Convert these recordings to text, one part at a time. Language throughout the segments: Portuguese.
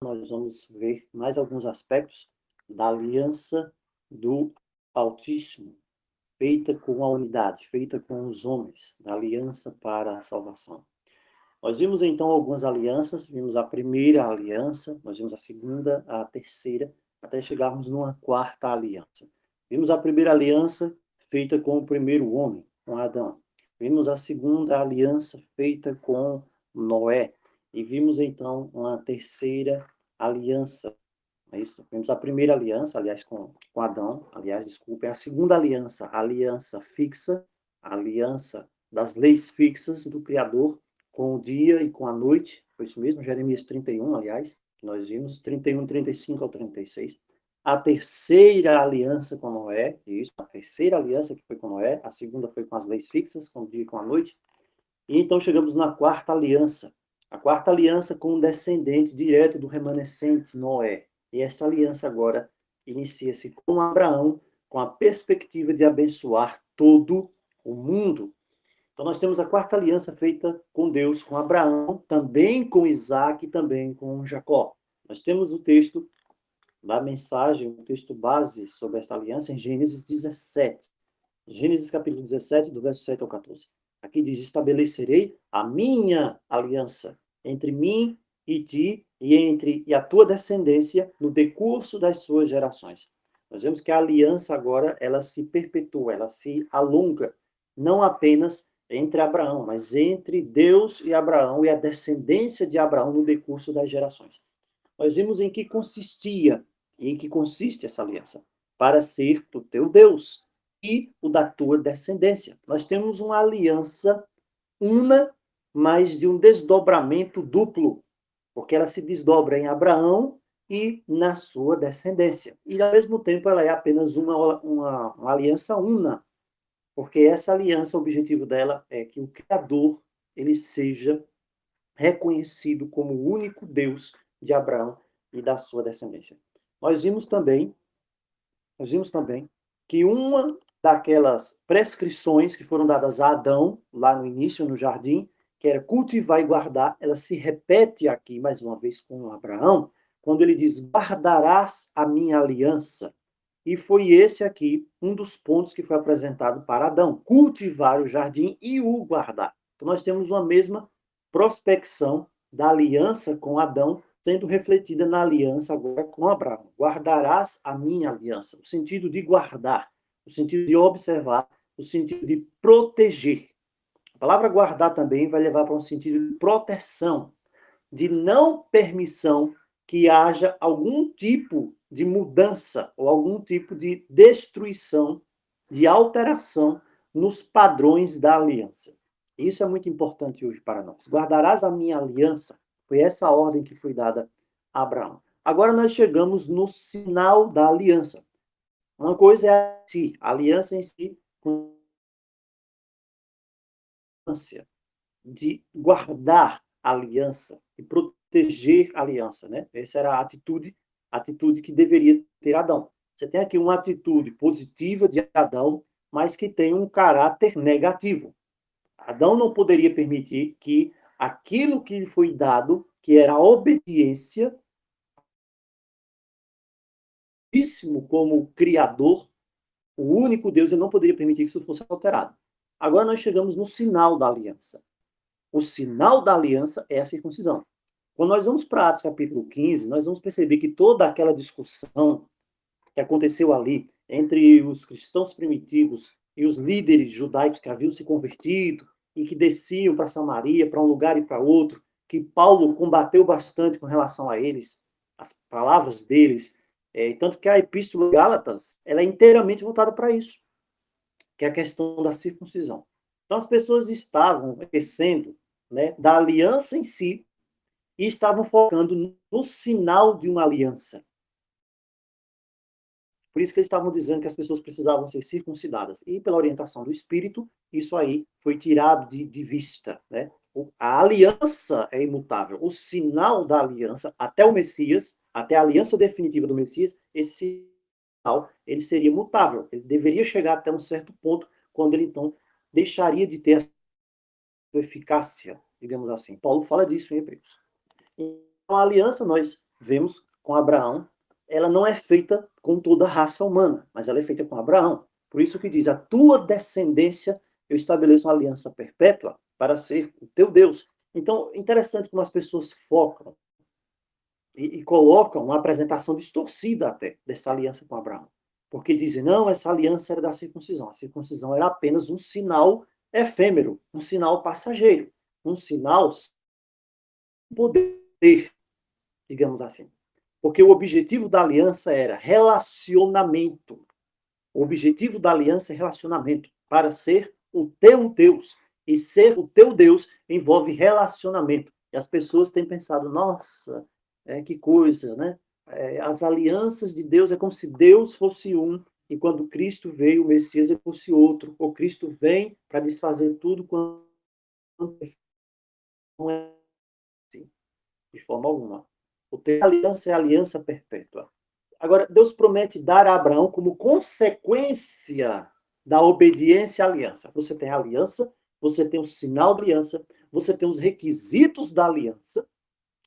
nós vamos ver mais alguns aspectos da aliança do Altíssimo, feita com a unidade, feita com os homens, da aliança para a salvação. Nós vimos então algumas alianças, vimos a primeira aliança, nós vimos a segunda, a terceira, até chegarmos numa quarta aliança. Vimos a primeira aliança feita com o primeiro homem, com Adão. Vimos a segunda aliança feita com Noé. E vimos então uma terceira aliança. É isso? Vimos a primeira aliança, aliás, com Adão, aliás, desculpem, a segunda aliança, a aliança fixa, a aliança das leis fixas do Criador com o dia e com a noite, foi isso mesmo, Jeremias 31, aliás, que nós vimos, 31, 35 ao 36. A terceira aliança com Noé, isso, a terceira aliança que foi com Noé, a segunda foi com as leis fixas, com o dia e com a noite. E então chegamos na quarta aliança. A quarta aliança com um descendente direto do remanescente, Noé. E esta aliança agora inicia-se com Abraão, com a perspectiva de abençoar todo o mundo. Então nós temos a quarta aliança feita com Deus, com Abraão, também com Isaac e também com Jacó. Nós temos o texto da mensagem, o texto base sobre esta aliança em Gênesis 17. Gênesis capítulo 17, do verso 7 ao 14. Aqui diz: estabelecerei a minha aliança entre mim e ti, e a tua descendência no decurso das suas gerações. Nós vemos que a aliança agora, ela se perpetua, ela se alonga, não apenas entre Abraão, mas entre Deus e Abraão e a descendência de Abraão no decurso das gerações. Nós vimos em que consistia, e em que consiste essa aliança, para ser o teu Deus e o da tua descendência. Nós temos uma aliança una, mas de um desdobramento duplo, porque ela se desdobra em Abraão e na sua descendência. E, ao mesmo tempo, ela é apenas uma aliança una, porque essa aliança, o objetivo dela é que o Criador ele seja reconhecido como o único Deus de Abraão e da sua descendência. Nós vimos também que uma daquelas prescrições que foram dadas a Adão, lá no início, no jardim, que era cultivar e guardar, ela se repete aqui, mais uma vez, com Abraão, quando ele diz: guardarás a minha aliança. E foi esse aqui um dos pontos que foi apresentado para Adão: cultivar o jardim e o guardar. Então, nós temos uma mesma prospecção da aliança com Adão, sendo refletida na aliança agora com Abraão. Guardarás a minha aliança. O sentido de guardar, o sentido de observar, o sentido de proteger. A palavra guardar também vai levar para um sentido de proteção, de não permissão que haja algum tipo de mudança ou algum tipo de destruição, de alteração nos padrões da aliança. Isso é muito importante hoje para nós. Guardarás a minha aliança. Foi essa a ordem que foi dada a Abraão. Agora nós chegamos no sinal da aliança. Uma coisa é a aliança em si, de guardar a aliança e proteger a aliança, né? Essa era a atitude que deveria ter Adão. Você tem aqui uma atitude positiva de Adão, mas que tem um caráter negativo. Adão não poderia permitir que aquilo que lhe foi dado, que era a obediência, como Criador, o único Deus, ele não poderia permitir que isso fosse alterado. Agora nós chegamos no sinal da aliança. O sinal da aliança é a circuncisão. Quando nós vamos para Atos capítulo 15, nós vamos perceber que toda aquela discussão que aconteceu ali entre os cristãos primitivos e os líderes judaicos que haviam se convertido e que desciam para Samaria, para um lugar e para outro, que Paulo combateu bastante com relação a eles, as palavras deles, tanto que a Epístola Gálatas ela é inteiramente voltada para isso, que é a questão da circuncisão. Então as pessoas estavam esquecendo, né, da aliança em si e estavam focando no sinal de uma aliança. Por isso que eles estavam dizendo que as pessoas precisavam ser circuncidadas. E pela orientação do Espírito, isso aí foi tirado de vista, né? A aliança é imutável. O sinal da aliança, até o Messias, até a aliança definitiva do Messias, esse sinal, ele seria mutável. Ele deveria chegar até um certo ponto, quando ele, então, deixaria de ter a sua eficácia, digamos assim. Paulo fala disso em Hebreus. Então, a aliança, nós vemos com Abraão, ela não é feita com toda a raça humana, mas ela é feita com Abraão. Por isso que diz, a tua descendência, eu estabeleço uma aliança perpétua para ser o teu Deus. Então, interessante como as pessoas focam e colocam uma apresentação distorcida até dessa aliança com Abraão. Porque dizem, não, essa aliança era da circuncisão. A circuncisão era apenas um sinal efêmero, um sinal passageiro, um sinal de poder, digamos assim. Porque o objetivo da aliança era relacionamento. O objetivo da aliança é relacionamento, para ser o teu Deus. E ser o teu Deus envolve relacionamento. E as pessoas têm pensado, nossa, que coisa, né? As alianças de Deus é como se Deus fosse um, e quando Cristo veio, o Messias fosse outro. Ou Cristo vem para desfazer tudo quando não é assim, de forma alguma. O ter aliança é aliança perpétua. Agora, Deus promete dar a Abraão como consequência da obediência à aliança. Você tem a aliança, você tem o sinal da aliança, você tem os requisitos da aliança.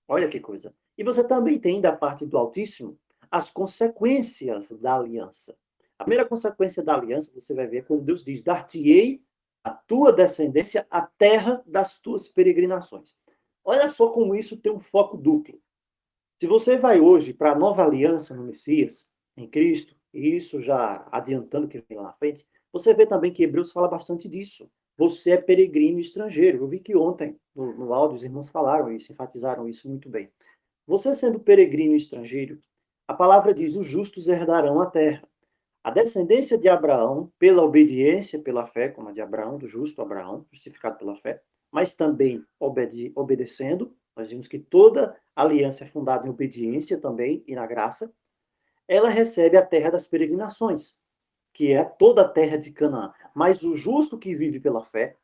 Olha que coisa. E você também tem, da parte do Altíssimo, as consequências da aliança. A primeira consequência da aliança, você vai ver quando Deus diz: dar-te-ei a tua descendência a terra das tuas peregrinações. Olha só como isso tem um foco duplo. Se você vai hoje para a nova aliança no Messias, em Cristo, e isso já adiantando que vem lá na frente, você vê também que Hebreus fala bastante disso. Você é peregrino estrangeiro. Eu vi que ontem, no áudio, os irmãos falaram isso, enfatizaram isso muito bem. Você sendo peregrino estrangeiro, a palavra diz: os justos herdarão a terra. A descendência de Abraão, pela obediência, pela fé, como a de Abraão, do justo Abraão, justificado pela fé, mas também obedecendo, nós vimos que toda aliança é fundada em obediência também e na graça, ela recebe a terra das peregrinações, que é toda a terra de Canaã. Mas o justo que vive pela fé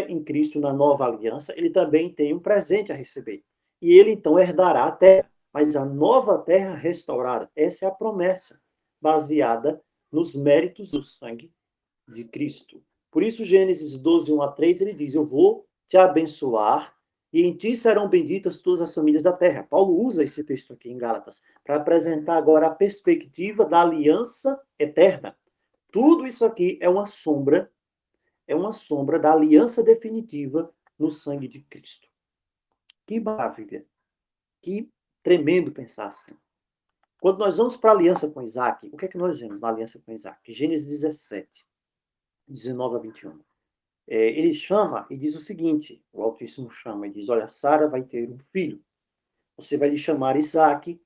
em Cristo na nova aliança, ele também tem um presente a receber. E ele então herdará a terra, mas a nova terra restaurada. Essa é a promessa, baseada nos méritos do sangue de Cristo. Por isso, Gênesis 12, 1 a 3, ele diz: eu vou te abençoar e em ti serão benditas todas as famílias da terra. Paulo usa esse texto aqui em Gálatas para apresentar agora a perspectiva da aliança eterna. Tudo isso aqui é uma sombra da aliança definitiva no sangue de Cristo. Que maravilha! Que tremendo pensar assim. Quando nós vamos para a aliança com Isaac, o que é que nós vemos na aliança com Isaac? Gênesis 17, 19 a 21. Ele chama e diz o seguinte, o Altíssimo chama e diz, olha, Sara vai ter um filho, você vai lhe chamar Isaac,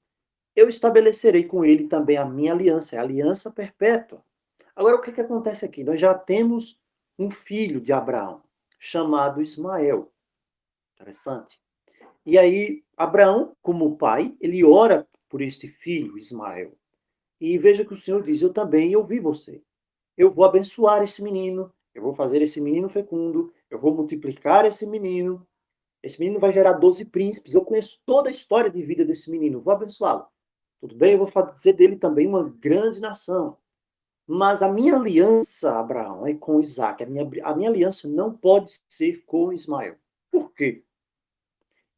eu estabelecerei com ele também a minha aliança, é a aliança perpétua. Agora, o que acontece aqui? Nós já temos um filho de Abraão, chamado Ismael. Interessante. E aí, Abraão, como pai, ele ora por este filho, Ismael. E veja que o Senhor diz, eu também ouvi você. Eu vou abençoar esse menino, eu vou fazer esse menino fecundo, eu vou multiplicar esse menino vai gerar 12 príncipes, eu conheço toda a história de vida desse menino, vou abençoá-lo. Tudo bem, eu vou fazer dele também uma grande nação. Mas a minha aliança, Abraão, é com Isaac. A minha aliança não pode ser com Ismael. Por quê?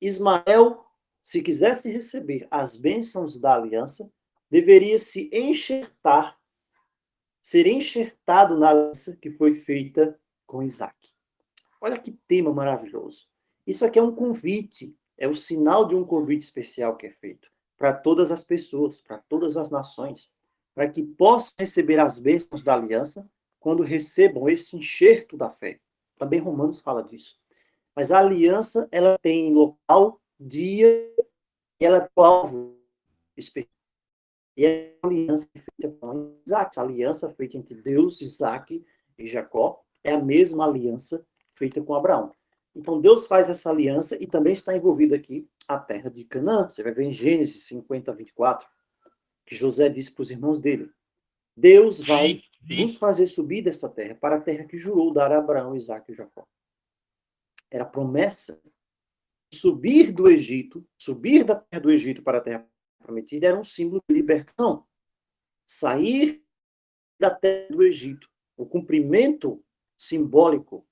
Ismael, se quisesse receber as bênçãos da aliança, deveria ser enxertado na aliança que foi feita com Isaac. Olha que tema maravilhoso. Isso aqui é um convite, é o sinal de um convite especial que é feito para todas as pessoas, para todas as nações, para que possam receber as bênçãos da aliança quando recebam esse enxerto da fé. Também Romanos fala disso. Mas a aliança, ela tem local, dia, e ela tem alvo específico. E a aliança feita com Isaac, essa aliança feita entre Deus, Isaac e Jacó, é a mesma aliança feita com Abraão. Então Deus faz essa aliança e também está envolvida aqui a terra de Canaã. Você vai ver em Gênesis 50, 24, que José disse para os irmãos dele: Deus vai nos fazer subir desta terra para a terra que jurou dar a Abraão, Isaac e Jacó. Era a promessa. Subir do Egito, subir da terra do Egito para a terra prometida, era um símbolo de libertação. Sair da terra do Egito, o cumprimento simbólico,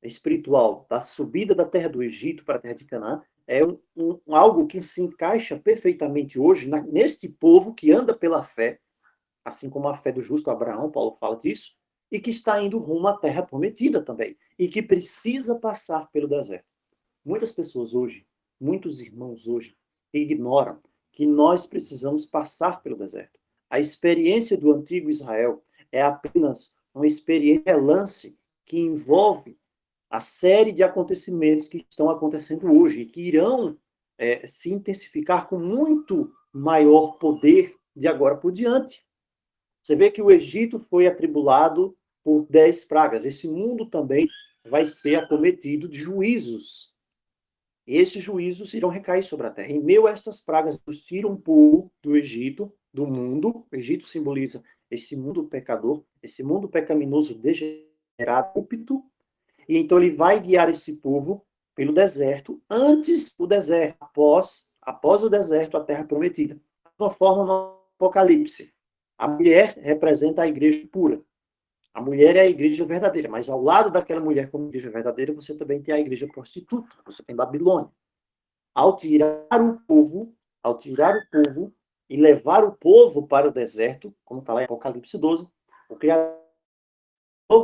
espiritual, da subida da terra do Egito para a terra de Canaã, é algo que se encaixa perfeitamente hoje neste povo que anda pela fé, assim como a fé do justo Abraão, Paulo fala disso, e que está indo rumo à terra prometida também, e que precisa passar pelo deserto. Muitas pessoas hoje, muitos irmãos hoje, ignoram que nós precisamos passar pelo deserto. A experiência do antigo Israel é apenas uma experiência lance que envolve a série de acontecimentos que estão acontecendo hoje e que irão se intensificar com muito maior poder de agora por diante. Você vê que o Egito foi atribulado por 10 pragas. Esse mundo também vai ser acometido de juízos. E esses juízos irão recair sobre a terra. Em meio a estas pragas, Deus tira um povo do Egito, do mundo. O Egito simboliza esse mundo pecador, esse mundo pecaminoso, degenerado, corrupto. E então ele vai guiar esse povo pelo deserto, antes do deserto, após o deserto, a terra prometida. De uma forma no Apocalipse. A mulher representa a igreja pura. A mulher é a igreja verdadeira, mas ao lado daquela mulher como igreja verdadeira, você também tem a igreja prostituta, você tem Babilônia. Ao tirar o povo e levar o povo para o deserto, como está lá em Apocalipse 12, o Criador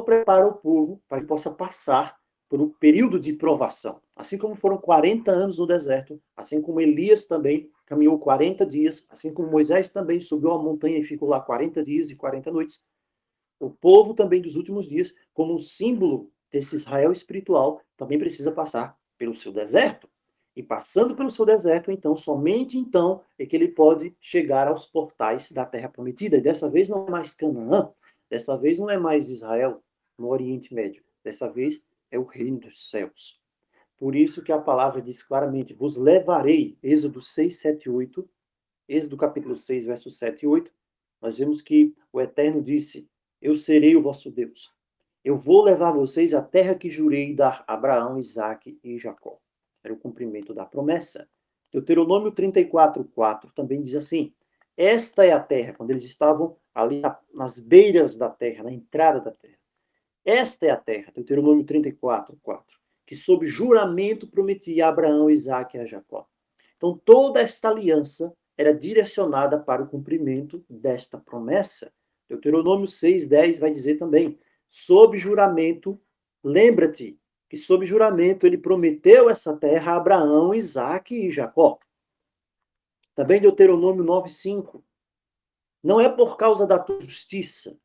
prepara o povo para que possa passar por um período de provação. Assim como foram 40 anos no deserto, assim como Elias também caminhou 40 dias, assim como Moisés também subiu a montanha e ficou lá 40 dias e 40 noites, o povo também dos últimos dias, como um símbolo desse Israel espiritual, também precisa passar pelo seu deserto. E passando pelo seu deserto, então, somente então, é que ele pode chegar aos portais da terra prometida. E dessa vez não é mais Canaã, dessa vez não é mais Israel no Oriente Médio, dessa vez é o reino dos céus. Por isso que a palavra diz claramente, vos levarei, Êxodo 6, 7, 8, Êxodo capítulo 6, versos 7 e 8, nós vemos que o Eterno disse, eu serei o vosso Deus. Eu vou levar vocês à terra que jurei dar a Abraão, Isaque e Jacó. Era o cumprimento da promessa. Deuteronômio 34, 4 também diz assim, esta é a terra, quando eles estavam ali nas beiras da terra, na entrada da terra. Esta é a terra, Deuteronômio 34, 4, que sob juramento prometia a Abraão, Isaque e a Jacó. Então, toda esta aliança era direcionada para o cumprimento desta promessa. Deuteronômio 6:10 vai dizer também, sob juramento, lembra-te que sob juramento ele prometeu essa terra a Abraão, Isaque e Jacó. Também Deuteronômio 9:5, não é por causa da tua justiça,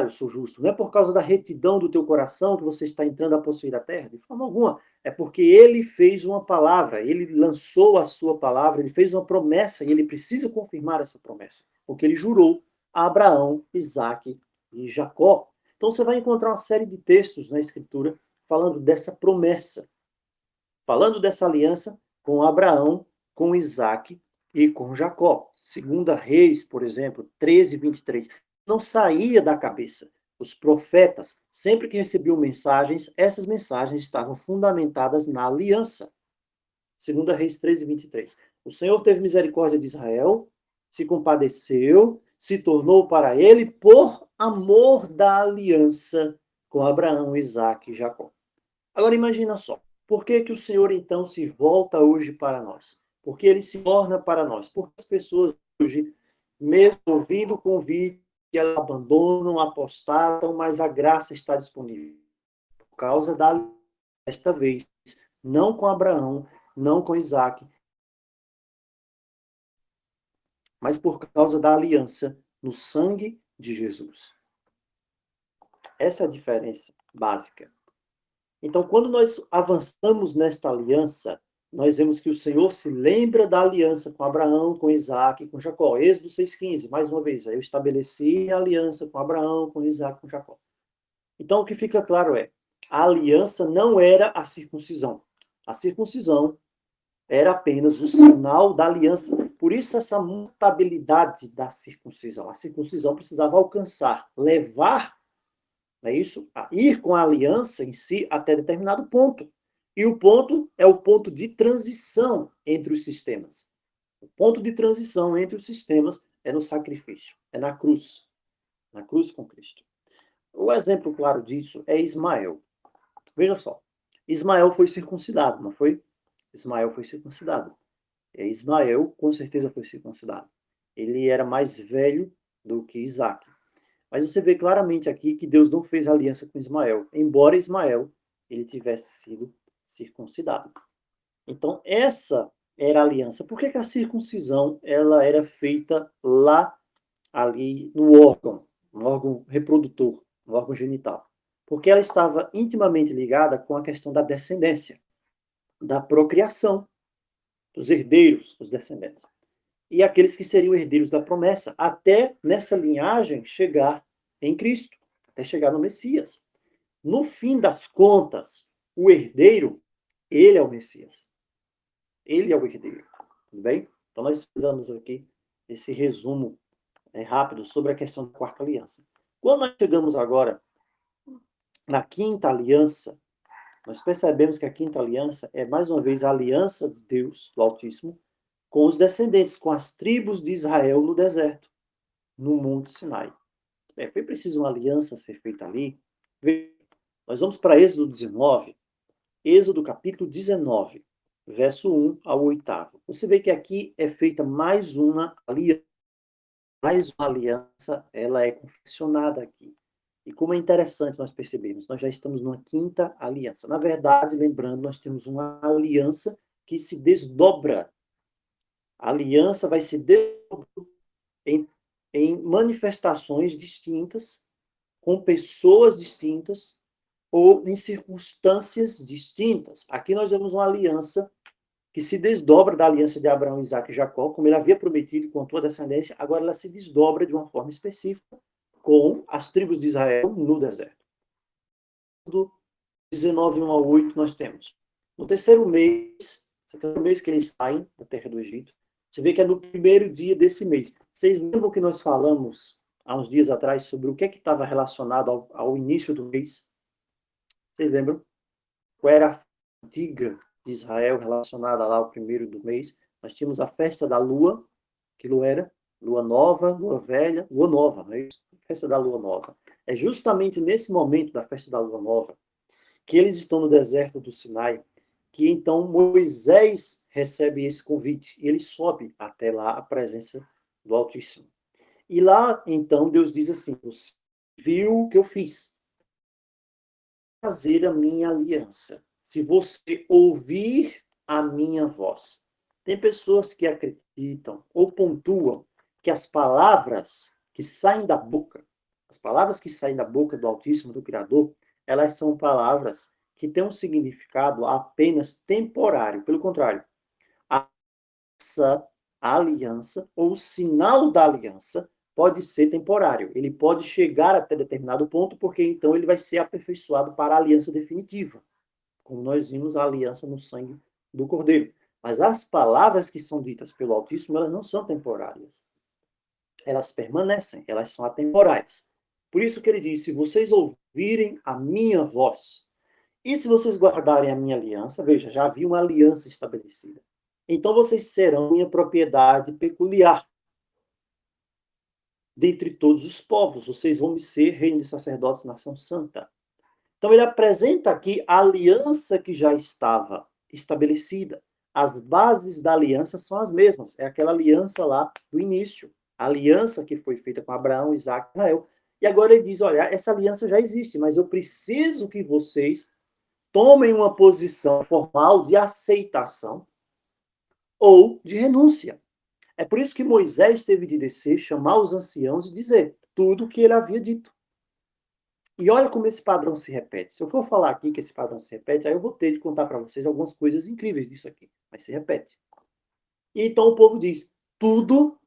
eu sou justo. Não é por causa da retidão do teu coração que você está entrando a possuir a terra, de forma alguma. É porque ele fez uma palavra, ele lançou a sua palavra, ele fez uma promessa e ele precisa confirmar essa promessa, porque ele jurou a Abraão, Isaque e Jacó. Então você vai encontrar uma série de textos na Escritura falando dessa promessa, falando dessa aliança com Abraão, com Isaque e com Jacó. Segunda Reis, por exemplo, 13:23 não saía da cabeça. Os profetas, sempre que recebiam mensagens, essas mensagens estavam fundamentadas na aliança. 2 Reis 13:23. O Senhor teve misericórdia de Israel, se compadeceu, se tornou para ele por amor da aliança com Abraão, Isaque e Jacó. Agora imagina só, por que que o Senhor então se volta hoje para nós? Porque ele se torna para nós? Porque as pessoas hoje, mesmo ouvindo o convite, elas abandonam, apostatam, mas a graça está disponível. Por causa desta vez, não com Abraão, não com Isaac, mas por causa da aliança no sangue de Jesus. Essa é a diferença básica. Então, quando nós avançamos nesta aliança, nós vemos que o Senhor se lembra da aliança com Abraão, com Isaac e com Jacó. Êxodo 6,15, mais uma vez, eu estabeleci a aliança com Abraão, com Isaac e com Jacó. Então, o que fica claro é, a aliança não era a circuncisão. A circuncisão era apenas o sinal da aliança. Por isso, essa mutabilidade da circuncisão. A circuncisão precisava alcançar, levar, não é isso? A ir com a aliança em si até determinado ponto. E o ponto é o ponto de transição entre os sistemas. O ponto de transição entre os sistemas é no sacrifício, é na cruz com Cristo. O exemplo claro disso é Ismael. Veja só, Ismael foi circuncidado, não foi? Ismael foi circuncidado. Ismael, com certeza, foi circuncidado. Ele era mais velho do que Isaac. Mas você vê claramente aqui que Deus não fez aliança com Ismael, embora Ismael ele tivesse sido circuncidado. Então, essa era a aliança. Por que a circuncisão ela era feita lá, ali, no órgão reprodutor, no órgão genital? Porque ela estava intimamente ligada com a questão da descendência, da procriação, dos herdeiros, dos descendentes. E aqueles que seriam herdeiros da promessa, até nessa linhagem chegar em Cristo, até chegar no Messias. No fim das contas, o herdeiro, ele é o Messias. Ele é o herdeiro. Tudo bem? Então, nós fizemos aqui esse resumo rápido sobre a questão da quarta aliança. Quando nós chegamos agora na quinta aliança, nós percebemos que a quinta aliança é, mais uma vez, a aliança de Deus, do Altíssimo, com os descendentes, com as tribos de Israel no deserto, no Monte Sinai. Foi preciso uma aliança ser feita ali. Nós vamos para Êxodo 19, Êxodo capítulo 19, verso 1 ao 8. Você vê que aqui é feita mais uma aliança. Mais uma aliança, ela é confeccionada aqui. E como é interessante nós percebemos, nós já estamos numa quinta aliança. Na verdade, lembrando, nós temos uma aliança que se desdobra. A aliança vai se desdobrando em manifestações distintas, com pessoas distintas ou em circunstâncias distintas. Aqui nós vemos uma aliança que se desdobra da aliança de Abraão, Isaac e Jacó, como ele havia prometido com a tua descendência, agora ela se desdobra de uma forma específica com as tribos de Israel no deserto. Do 19, 1 a 8, nós temos. No terceiro mês que eles saem da terra do Egito, você vê que é no primeiro dia desse mês. Vocês lembram que nós falamos há uns dias atrás sobre o que estava relacionado ao início do mês? Vocês lembram? Qual era a fadiga de Israel relacionada lá ao primeiro do mês? Nós tínhamos a festa da lua, que lua era? Lua nova, lua velha, lua nova, não é isso? Festa da lua nova. É justamente nesse momento da festa da lua nova que eles estão no deserto do Sinai, que então Moisés recebe esse convite e ele sobe até lá a presença do Altíssimo. E lá, então, Deus diz assim: você viu o que eu fiz? Fazer a minha aliança. Se você ouvir a minha voz. Tem pessoas que acreditam ou pontuam que as palavras que saem da boca, as palavras que saem da boca do Altíssimo, do Criador, elas são palavras que têm um significado apenas temporário. Pelo contrário, a aliança ou o sinal da aliança pode ser temporário. Ele pode chegar até determinado ponto, porque então ele vai ser aperfeiçoado para a aliança definitiva. Como nós vimos a aliança no sangue do Cordeiro. Mas as palavras que são ditas pelo Altíssimo, elas não são temporárias. Elas permanecem, elas são atemporais. Por isso que ele diz: se vocês ouvirem a minha voz, e se vocês guardarem a minha aliança, veja, já havia uma aliança estabelecida. Então vocês serão minha propriedade peculiar. Dentre todos os povos, vocês vão me ser reino de sacerdotes, nação santa. Então ele apresenta aqui a aliança que já estava estabelecida. As bases da aliança são as mesmas. É aquela aliança lá do início. A aliança que foi feita com Abraão, Isaac e Israel. E agora ele diz, olha, essa aliança já existe, mas eu preciso que vocês tomem uma posição formal de aceitação ou de renúncia. É por isso que Moisés teve de descer, chamar os anciãos e dizer tudo o que ele havia dito. E olha como esse padrão se repete. Se eu for falar aqui que esse padrão se repete, aí eu vou ter de contar para vocês algumas coisas incríveis disso aqui. Mas se repete. E então o povo diz, tudo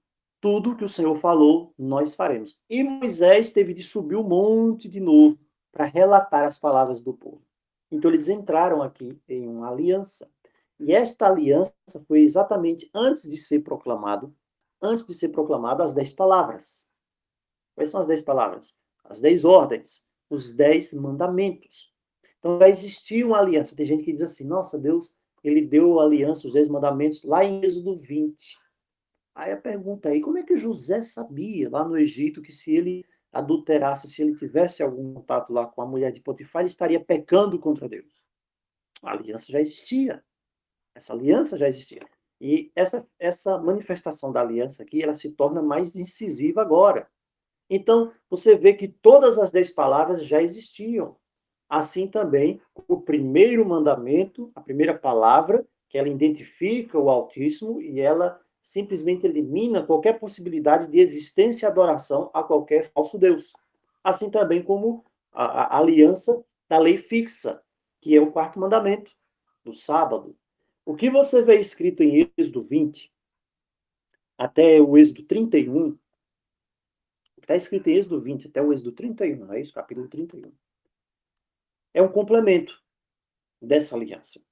que o Senhor falou, nós faremos. E Moisés teve de subir o monte de novo para relatar as palavras do povo. Então eles entraram aqui em uma aliança. E esta aliança foi exatamente antes de ser proclamado as 10 palavras. Quais são as 10 palavras? As 10 ordens, os 10 mandamentos. Então vai existir uma aliança. Tem gente que diz assim, nossa, Deus, ele deu a aliança, os 10 mandamentos, lá em Êxodo 20. Aí a pergunta aí, como é que José sabia lá no Egito que se ele adulterasse, se ele tivesse algum contato lá com a mulher de Potifar, ele estaria pecando contra Deus? A aliança já existia. Essa aliança já existia. E essa manifestação da aliança aqui, ela se torna mais incisiva agora. Então, você vê que todas as 10 palavras já existiam. Assim também, o primeiro mandamento, a primeira palavra, que ela identifica o Altíssimo e ela simplesmente elimina qualquer possibilidade de existência e adoração a qualquer falso Deus. Assim também como a aliança da lei fixa, que é o quarto mandamento, do sábado. O que você vê escrito em Êxodo 20 até o Êxodo 31, o que está escrito em Êxodo 20 até o Êxodo 31, não é isso? Capítulo 31. É um complemento dessa aliança.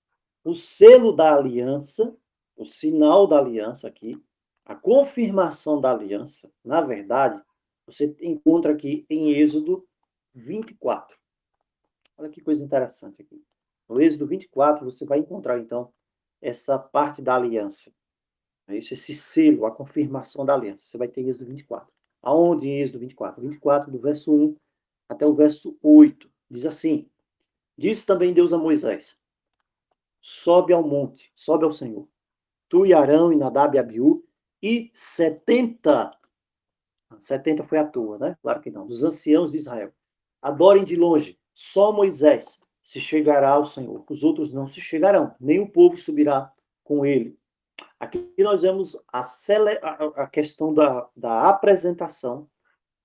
O selo da aliança, o sinal da aliança aqui, a confirmação da aliança, na verdade, você encontra aqui em Êxodo 24. Olha que coisa interessante aqui. No Êxodo 24, você vai encontrar, então, essa parte da aliança. É isso, esse selo, a confirmação da aliança. Você vai ter Êxodo 24. Aonde em Êxodo 24? 24, do verso 1 até o verso 8. Diz assim: Disse também Deus a Moisés: Sobe ao monte, sobe ao Senhor. Tu e Arão e Nadab e Abiú e 70 foi à toa, né? Claro que não. Dos anciãos de Israel. Adorem de longe. Só Moisés se chegará ao Senhor. Os outros não se chegarão. Nem o povo subirá com ele. Aqui nós vemos a questão da apresentação,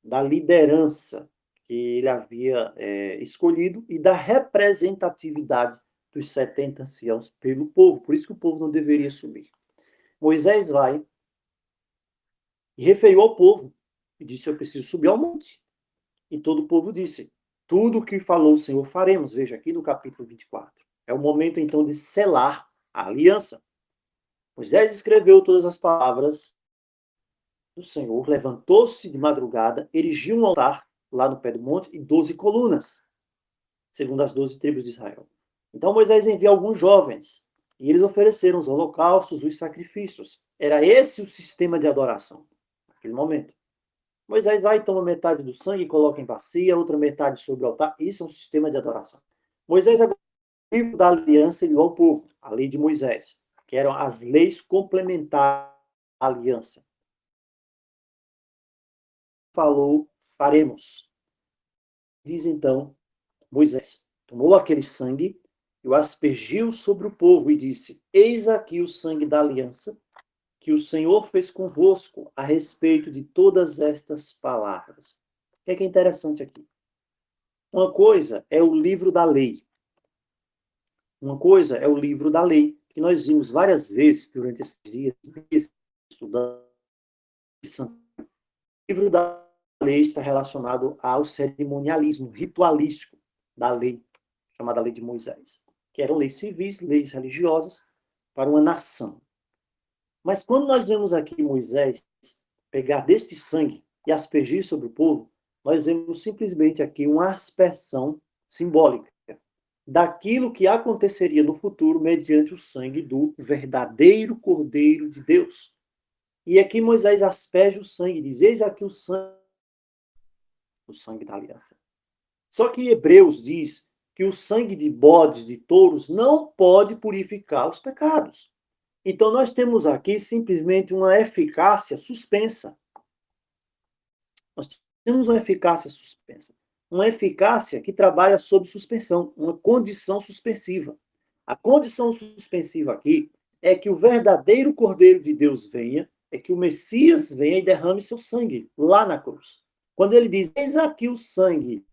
da liderança que ele havia escolhido e da representatividade dos 70 anciãos pelo povo. Por isso que o povo não deveria subir. Moisés vai e referiu ao povo e disse: Eu preciso subir ao monte. E todo o povo disse: Tudo o que falou o Senhor faremos. Veja aqui no capítulo 24. É o momento então de selar a aliança. Moisés escreveu todas as palavras do Senhor, levantou-se de madrugada, erigiu um altar lá no pé do monte e 12 colunas, segundo as 12 tribos de Israel. Então Moisés envia alguns jovens e eles ofereceram os holocaustos, os sacrifícios. Era esse o sistema de adoração naquele momento. Moisés vai e toma metade do sangue e coloca em bacia, outra metade sobre o altar. Isso é um sistema de adoração. Moisés agora, o livro da aliança, ele deu ao povo, a lei de Moisés, que eram as leis complementares à aliança. Falou, faremos. Diz então Moisés, tomou aquele sangue e o aspergiu sobre o povo e disse: Eis aqui o sangue da aliança que o Senhor fez convosco a respeito de todas estas palavras. O que é interessante aqui? Uma coisa é o livro da lei. Uma coisa é o livro da lei, que nós vimos várias vezes durante esses dias, estudando. O livro da lei está relacionado ao cerimonialismo ritualístico da lei, chamada Lei de Moisés, que eram leis civis, leis religiosas para uma nação. Mas quando nós vemos aqui Moisés pegar deste sangue e aspergir sobre o povo, nós vemos simplesmente aqui uma aspersão simbólica daquilo que aconteceria no futuro mediante o sangue do verdadeiro Cordeiro de Deus. E aqui Moisés asperge o sangue, diz: Eis aqui o sangue da aliança. Só que Hebreus diz que o sangue de bodes, de touros, não pode purificar os pecados. Então nós temos aqui simplesmente uma eficácia suspensa. Nós temos uma eficácia suspensa. Uma eficácia que trabalha sob suspensão, uma condição suspensiva. A condição suspensiva aqui é que o verdadeiro Cordeiro de Deus venha, é que o Messias venha e derrame seu sangue lá na cruz. Quando ele diz: Eis aqui o sangue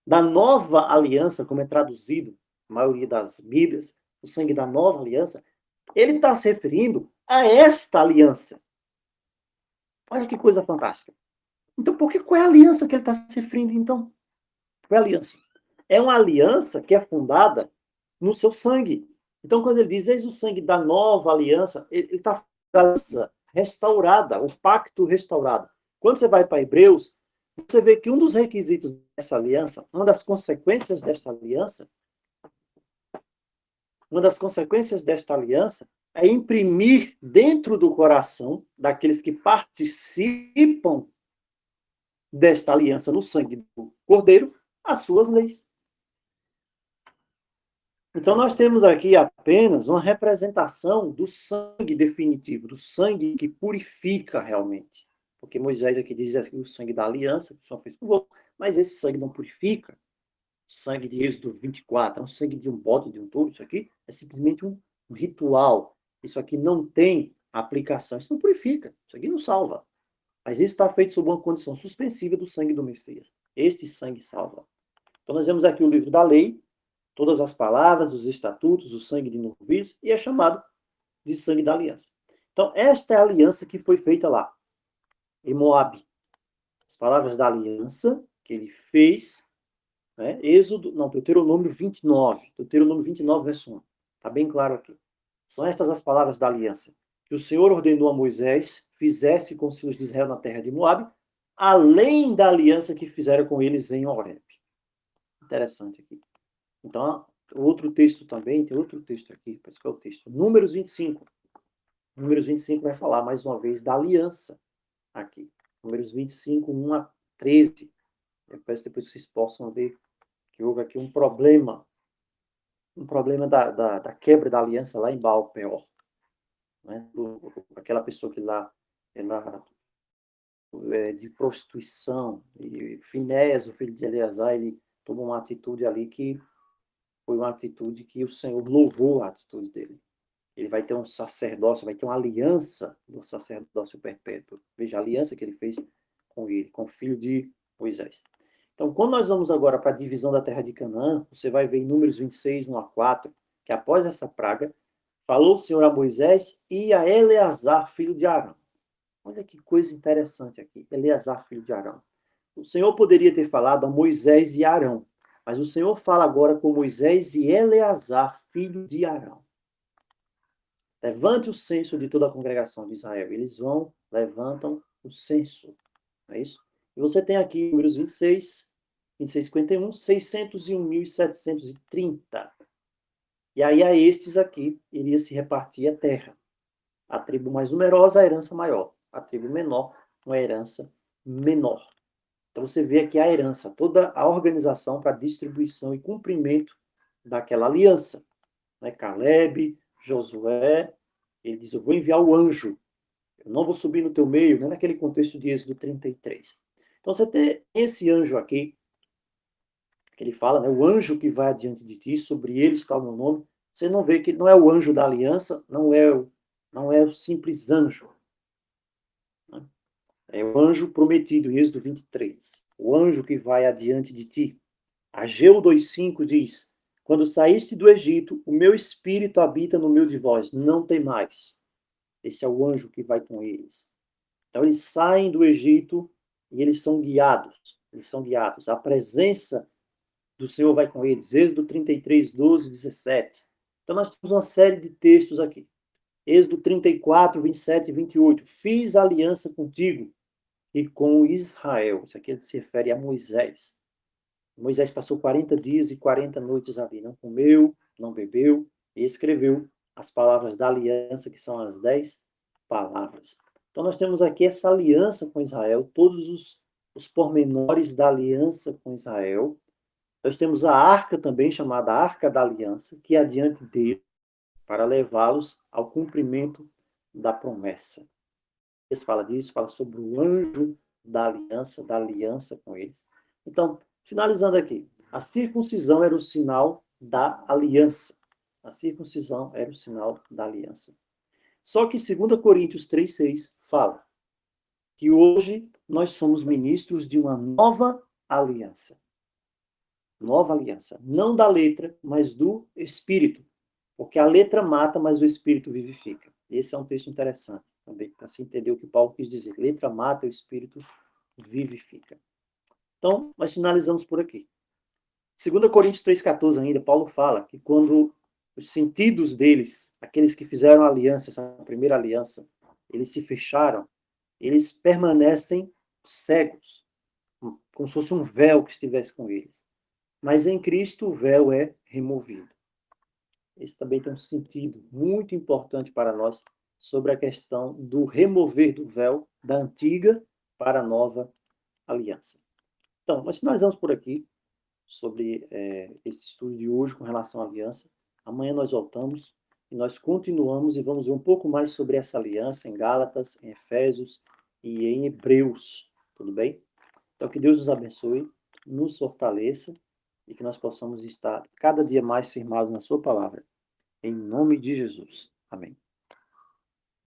da nova aliança, como é traduzido na maioria das Bíblias, o sangue da nova aliança, ele está se referindo a esta aliança. Olha que coisa fantástica. Então, qual é a aliança que ele está se referindo, então? Qual é a aliança? É uma aliança que é fundada no seu sangue. Então, quando ele diz: Eis o sangue da nova aliança, ele está falando da aliança restaurada, o pacto restaurado. Quando você vai para Hebreus, você vê que um dos requisitos dessa aliança, uma das consequências desta aliança, é imprimir dentro do coração daqueles que participam desta aliança no sangue do Cordeiro as suas leis. Então, nós temos aqui apenas uma representação do sangue definitivo, do sangue que purifica realmente. Porque Moisés aqui diz assim, o sangue da aliança, que só fez convosco, mas esse sangue não purifica. O sangue de Êxodo 24, é um sangue de um bode, de um touro, isso aqui é simplesmente um ritual. Isso aqui não tem aplicação, isso não purifica, isso aqui não salva. Mas isso está feito sob uma condição suspensiva do sangue do Messias. Este sangue salva. Então, nós vemos aqui o livro da lei, todas as palavras, os estatutos, o sangue de novilhos, e é chamado de sangue da aliança. Então, esta é a aliança que foi feita lá, em Moabe. As palavras da aliança que ele fez, né? Deuteronômio 29, Deuteronômio 29, verso 1. Está bem claro aqui. São estas as palavras da aliança que o Senhor ordenou a Moisés fizesse com os filhos de Israel na terra de Moabe, além da aliança que fizeram com eles em Horeb. Interessante aqui. Então, outro texto também, tem outro texto aqui, parece que é o texto. Números 25. Números 25 vai falar mais uma vez da aliança aqui. Números 25, 1 a 13. Eu peço depois que vocês possam ver que houve aqui um problema da quebra da aliança lá em Baal Peor. Né? Aquela pessoa que lá de prostituição, e Finés, o filho de Eleazar, ele tomou uma atitude ali que foi uma atitude que o Senhor louvou a atitude dele. Ele vai ter um sacerdócio, vai ter uma aliança do sacerdócio perpétuo. Veja a aliança que ele fez com ele, com o filho de Moisés. Então, quando nós vamos agora para a divisão da terra de Canaã, você vai ver em Números 26, 1 a 4, que após essa praga, falou o Senhor a Moisés e a Eleazar, filho de Arão. Olha que coisa interessante aqui, Eleazar, filho de Arão. O Senhor poderia ter falado a Moisés e Arão, mas o Senhor fala agora com Moisés e Eleazar, filho de Arão. Levante o censo de toda a congregação de Israel. Eles vão, levantam o censo. Não é isso? E você tem aqui números 26, 51, 601.730. E aí a estes aqui iria se repartir a terra. A tribo mais numerosa, a herança maior. A tribo menor, uma herança menor. Então você vê aqui a herança, toda a organização para distribuição e cumprimento daquela aliança. Né? Caleb, Josué, ele diz, eu vou enviar o anjo, eu não vou subir no teu meio, né? Naquele contexto de Êxodo 33. Então você tem esse anjo aqui, que ele fala, né? O anjo que vai adiante de ti, sobre ele está o meu nome. Você não vê que não é o anjo da aliança, não é o simples anjo. Né? É o anjo prometido, em Êxodo 23. O anjo que vai adiante de ti. Ageu 2,5 diz, quando saíste do Egito, o meu espírito habita no meio de vós, não tem mais. Esse é o anjo que vai com eles. Então, eles saem do Egito e eles são guiados. Eles são guiados. A presença do Senhor vai com eles. Êxodo 33, 12, 17. Então, nós temos uma série de textos aqui. Êxodo 34, 27 e 28. Fiz aliança contigo e com Israel. Isso aqui se refere a Moisés. Moisés passou 40 dias e 40 noites ali. Não comeu, não bebeu e escreveu as palavras da aliança, que são as 10 palavras. Então, nós temos aqui essa aliança com Israel, todos os pormenores da aliança com Israel. Nós temos a arca também, chamada Arca da Aliança, que é adiante dele, para levá-los ao cumprimento da promessa. Eles fala disso, fala sobre o anjo da aliança com eles. Então, finalizando aqui, a circuncisão era o sinal da aliança. A circuncisão era o sinal da aliança. Só que 2 Coríntios 3,6 fala que hoje nós somos ministros de uma nova aliança. Nova aliança. Não da letra, mas do Espírito. Porque a letra mata, mas o Espírito vivifica. Esse é um texto interessante também, para se entender o que Paulo quis dizer. Letra mata, o Espírito vivifica. Então, nós finalizamos por aqui. 2 Coríntios 3,14 ainda, Paulo fala que quando os sentidos deles, aqueles que fizeram a aliança, essa primeira aliança, eles se fecharam, eles permanecem cegos, como se fosse um véu que estivesse com eles. Mas em Cristo o véu é removido. Esse também tem um sentido muito importante para nós sobre a questão do remover do véu da antiga para a nova aliança. Então, nós finalizamos por aqui sobre esse estudo de hoje com relação à aliança. Amanhã nós voltamos e nós continuamos e vamos ver um pouco mais sobre essa aliança em Gálatas, em Efésios e em Hebreus. Tudo bem? Então, que Deus nos abençoe, nos fortaleça e que nós possamos estar cada dia mais firmados na sua palavra. Em nome de Jesus. Amém.